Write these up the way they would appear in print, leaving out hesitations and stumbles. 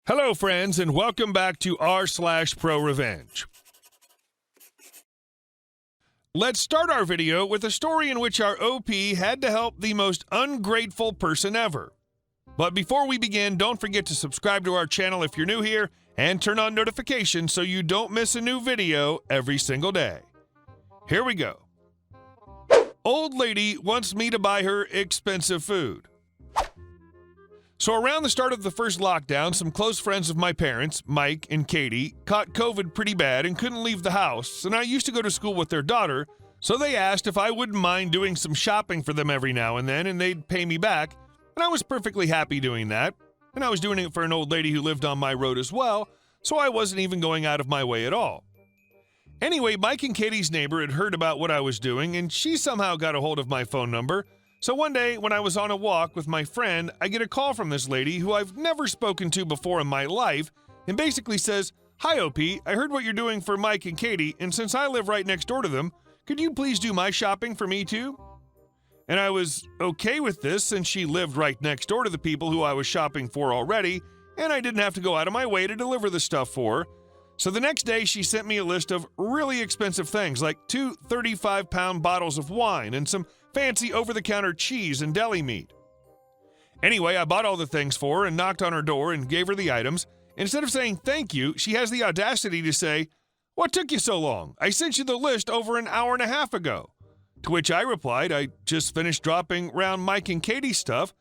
Hello, friends, and welcome back to r/ProRevenge. Let's start our video with a story in which our OP had to help the most ungrateful person ever. But before we begin, don't forget to subscribe to our channel if you're new here and turn on notifications so you don't miss a new video every single day. Here we go. Old lady wants me to buy her expensive food. So around the start of the first lockdown, some close friends of my parents, Mike and Katie, caught COVID pretty bad and couldn't leave the house, and I used to go to school with their daughter, so they asked if I wouldn't mind doing some shopping for them every now and then, and they'd pay me back, and I was perfectly happy doing that, and I was doing it for an old lady who lived on my road as well, so I wasn't even going out of my way at all. Anyway, Mike and Katie's neighbor had heard about what I was doing, and she somehow got a hold of my phone number. So one day, when I was on a walk with my friend, I get a call from this lady who I've never spoken to before in my life, and basically says, "Hi, OP, I heard what you're doing for Mike and Katie, and since I live right next door to them, could you please do my shopping for me too?" And I was okay with this since she lived right next door to the people who I was shopping for already, and I didn't have to go out of my way to deliver the stuff for her. So the next day, she sent me a list of really expensive things, like 2 35-pound bottles of wine and some fancy over-the-counter cheese and deli meat. Anyway, I bought all the things for her and knocked on her door and gave her the items. Instead of saying thank you, she has the audacity to say, "What took you so long? I sent you the list over an hour and a half ago." To which I replied, "I just finished dropping round Mike and Katie's stuff."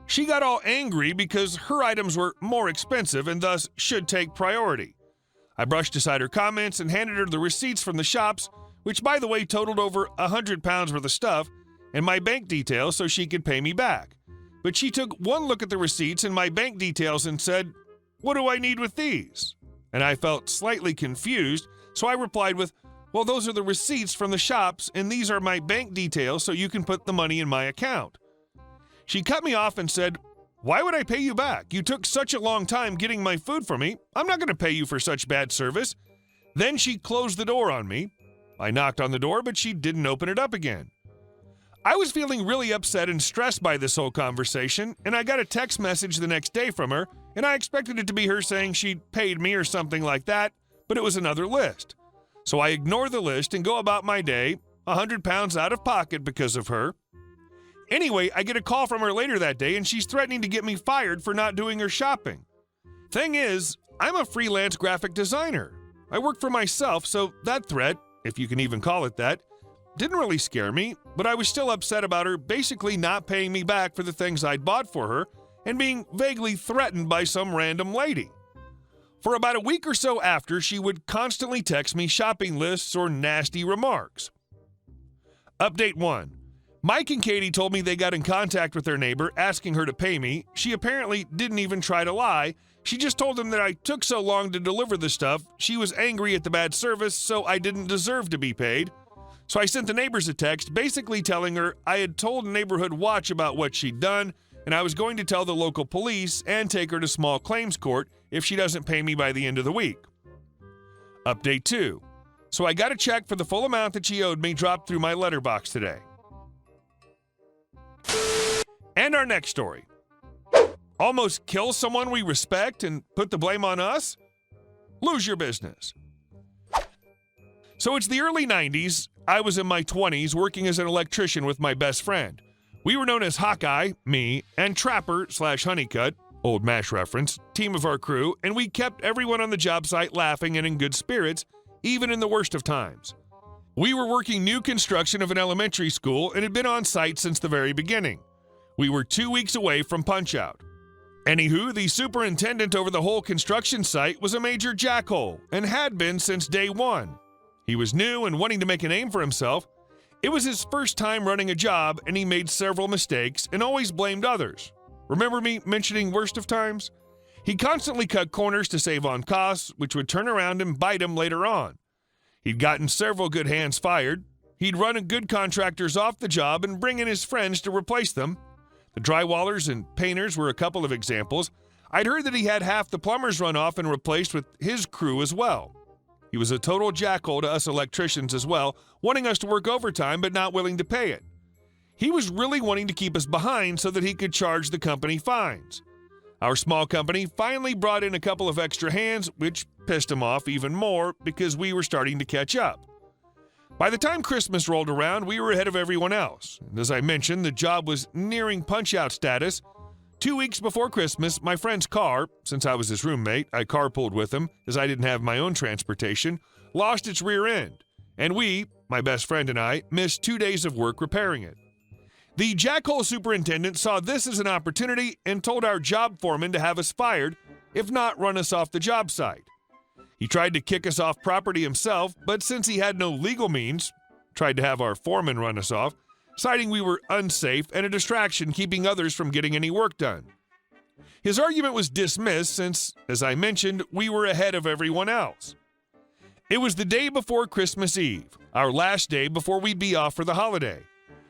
She got all angry because her items were more expensive and thus should take priority. I brushed aside her comments and handed her the receipts from the shops, which by the way totaled over 100 pounds worth of stuff, and my bank details so she could pay me back. But she took one look at the receipts and my bank details and said, "What do I need with these?" And I felt slightly confused, so I replied with, "Well, those are the receipts from the shops, and these are my bank details so you can put the money in my account." She cut me off and said, "Why would I pay you back? You took such a long time getting my food for me. I'm not going to pay you for such bad service." Then she closed the door on me. I knocked on the door, but she didn't open it up again. I was feeling really upset and stressed by this whole conversation, and I got a text message the next day from her, and I expected it to be her saying she'd paid me or something like that, but it was another list. So I ignore the list and go about my day, 100 pounds out of pocket because of her. Anyway, I get a call from her later that day, and she's threatening to get me fired for not doing her shopping. Thing is, I'm a freelance graphic designer. I work for myself, so that threat, if you can even call it that, didn't really scare me, but I was still upset about her basically not paying me back for the things I'd bought for her and being vaguely threatened by some random lady. For about a week or so after, she would constantly text me shopping lists or nasty remarks. Update 1. Mike and Katie told me they got in contact with their neighbor asking her to pay me. She apparently didn't even try to lie. She just told them that I took so long to deliver the stuff. She was angry at the bad service, so I didn't deserve to be paid. So I sent the neighbors a text basically telling her I had told Neighborhood Watch about what she'd done, and I was going to tell the local police and take her to small claims court if she doesn't pay me by the end of the week. Update 2. So I got a check for the full amount that she owed me dropped through my letterbox today. And our next story. Almost kill someone we respect and put the blame on us? Lose your business. So it's the early 90s. I was in my 20s working as an electrician with my best friend. We were known as Hawkeye, me, and Trapper/Honeycutt, old MASH reference, team of our crew, and we kept everyone on the job site laughing and in good spirits, even in the worst of times. We were working new construction of an elementary school and had been on site since the very beginning. We were 2 weeks away from punch-out. Anywho, the superintendent over the whole construction site was a major jackhole and had been since day one. He was new and wanting to make a name for himself. It was his first time running a job, and he made several mistakes and always blamed others. Remember me mentioning worst of times? He constantly cut corners to save on costs, which would turn around and bite him later on. He'd gotten several good hands fired. He'd run good contractors off the job and bring in his friends to replace them. The drywallers and painters were a couple of examples. I'd heard that he had half the plumbers run off and replaced with his crew as well. He was a total jackhole to us electricians as well, wanting us to work overtime but not willing to pay it. He was really wanting to keep us behind so that he could charge the company fines. Our small company finally brought in a couple of extra hands, which pissed him off even more because we were starting to catch up. By the time Christmas rolled around, we were ahead of everyone else. And as I mentioned, the job was nearing punch-out status. 2 weeks before Christmas, my friend's car, since I was his roommate, I carpooled with him as I didn't have my own transportation, lost its rear end. And we, my best friend and I, missed 2 days of work repairing it. The jackhole superintendent saw this as an opportunity and told our job foreman to have us fired, if not run us off the job site. He tried to kick us off property himself, but since he had no legal means, tried to have our foreman run us off, citing we were unsafe and a distraction keeping others from getting any work done. His argument was dismissed since, as I mentioned, we were ahead of everyone else. It was the day before Christmas Eve, our last day before we'd be off for the holiday.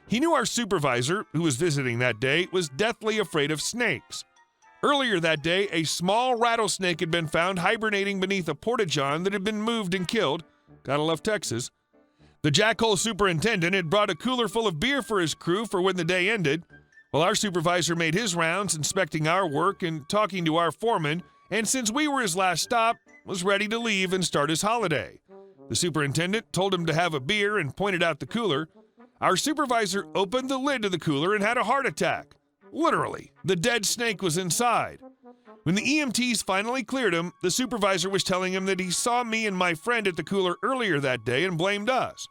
He knew our supervisor, who was visiting that day, was deathly afraid of snakes. Earlier that day, a small rattlesnake had been found hibernating beneath a porta-john that had been moved and killed. Gotta love Texas. The jackhole superintendent had brought a cooler full of beer for his crew for when the day ended, while our supervisor made his rounds inspecting our work and talking to our foreman, and since we were his last stop, was ready to leave and start his holiday. The superintendent told him to have a beer and pointed out the cooler. Our supervisor opened the lid to the cooler and had a heart attack. Literally, the dead snake was inside. When the EMTs finally cleared him, the supervisor was telling him that he saw me and my friend at the cooler earlier that day and blamed us.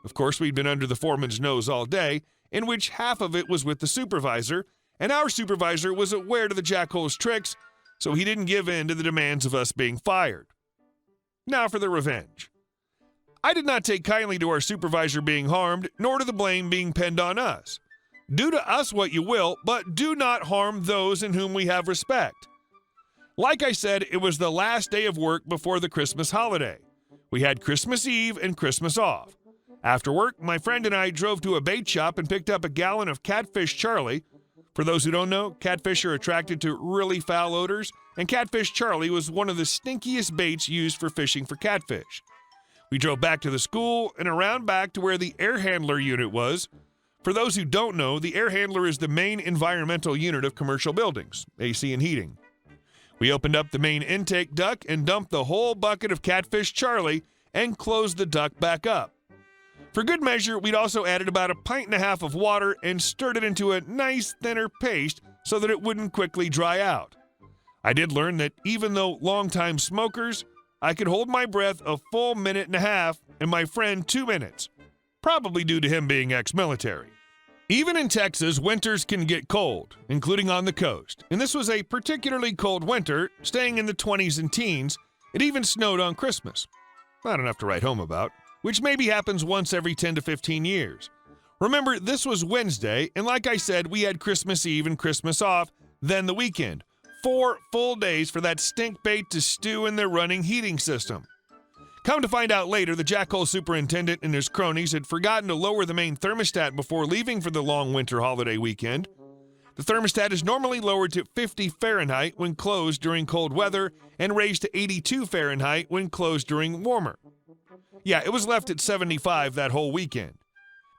Of course, we'd been under the foreman's nose all day, in which half of it was with the supervisor, and our supervisor was aware of the jackhole's tricks, so he didn't give in to the demands of us being fired. Now for the revenge. I did not take kindly to our supervisor being harmed, nor to the blame being pinned on us. Do to us what you will, but do not harm those in whom we have respect. Like I said, it was the last day of work before the Christmas holiday. We had Christmas Eve and Christmas off. After work, my friend and I drove to a bait shop and picked up a gallon of Catfish Charlie. For those who don't know, catfish are attracted to really foul odors, and Catfish Charlie was one of the stinkiest baits used for fishing for catfish. We drove back to the school and around back to where the air handler unit was. For those who don't know, the air handler is the main environmental unit of commercial buildings, AC and heating. We opened up the main intake duct and dumped the whole bucket of Catfish Charlie and closed the duct back up. For good measure, we'd also added about 1.5 pints of water and stirred it into a nice thinner paste so that it wouldn't quickly dry out. I did learn that even though longtime smokers, I could hold my breath a full 1.5 minutes and my friend 2 minutes, probably due to him being ex-military. Even in Texas, winters can get cold, including on the coast, and this was a particularly cold winter, staying in the 20s and teens. It even snowed on Christmas. Not enough to write home about, which maybe happens once every 10 to 15 years. Remember, this was Wednesday, and like I said, we had Christmas Eve and Christmas off, then the weekend. 4 full days for that stink bait to stew in their running heating system. Come to find out later, the jackhole superintendent and his cronies had forgotten to lower the main thermostat before leaving for the long winter holiday weekend. The thermostat is normally lowered to 50 Fahrenheit when closed during cold weather and raised to 82 Fahrenheit when closed during warmer. Yeah, it was left at 75 that whole weekend.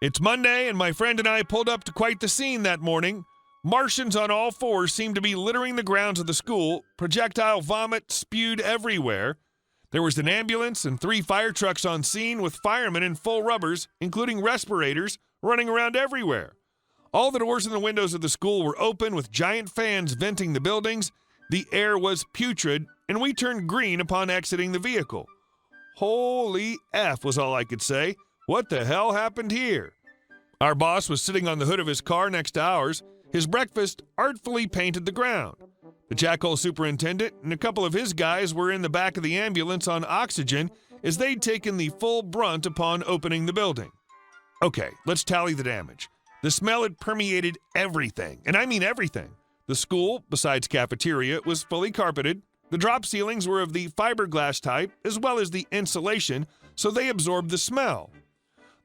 It's Monday, and my friend and I pulled up to quite the scene that morning. Martians on all fours seemed to be littering the grounds of the school. Projectile vomit spewed everywhere. There was an ambulance and 3 fire trucks on scene with firemen in full rubbers, including respirators, running around everywhere. All the doors and the windows of the school were open with giant fans venting the buildings. The air was putrid, and we turned green upon exiting the vehicle. Holy F was all I could say. What the hell happened here? Our boss was sitting on the hood of his car next to ours. His breakfast artfully painted the ground. The jackhole superintendent and a couple of his guys were in the back of the ambulance on oxygen as they'd taken the full brunt upon opening the building. Okay, let's tally the damage. The smell had permeated everything, and I mean everything. The school, besides cafeteria, was fully carpeted. The drop ceilings were of the fiberglass type, as well as the insulation, so they absorbed the smell.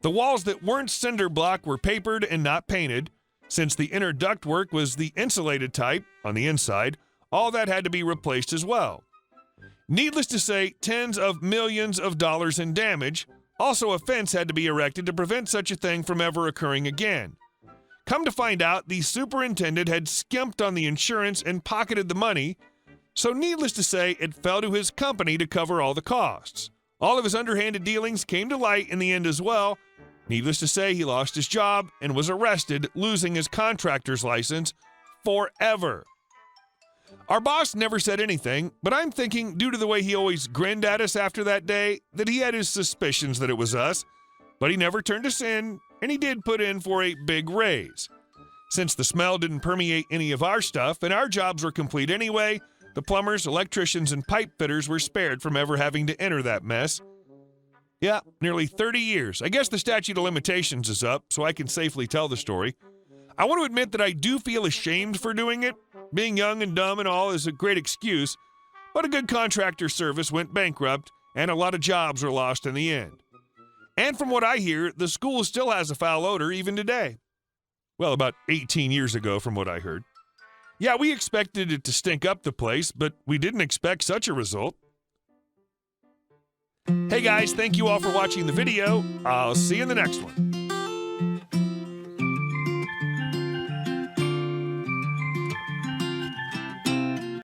The walls that weren't cinder block were papered and not painted. Since the inner ductwork was the insulated type, on the inside, all that had to be replaced as well. Needless to say, tens of millions of dollars in damage. Also, a fence had to be erected to prevent such a thing from ever occurring again. Come to find out, the superintendent had skimped on the insurance and pocketed the money, so needless to say, it fell to his company to cover all the costs. All of his underhanded dealings came to light in the end as well. Needless to say, he lost his job and was arrested, losing his contractor's license forever. Our boss never said anything, but I'm thinking, due to the way he always grinned at us after that day, that he had his suspicions that it was us, but he never turned us in, and he did put in for a big raise. Since the smell didn't permeate any of our stuff and our jobs were complete anyway, the plumbers, electricians, and pipe fitters were spared from ever having to enter that mess. Yeah, nearly 30 years. I guess the statute of limitations is up, so I can safely tell the story. I want to admit that I do feel ashamed for doing it. Being young and dumb and all is a great excuse, but a good contractor service went bankrupt, and a lot of jobs were lost in the end. And from what I hear, the school still has a foul odor even today. Well, about 18 years ago, from what I heard. Yeah, we expected it to stink up the place, but we didn't expect such a result. Hey guys, thank you all for watching the video. I'll see you in the next one.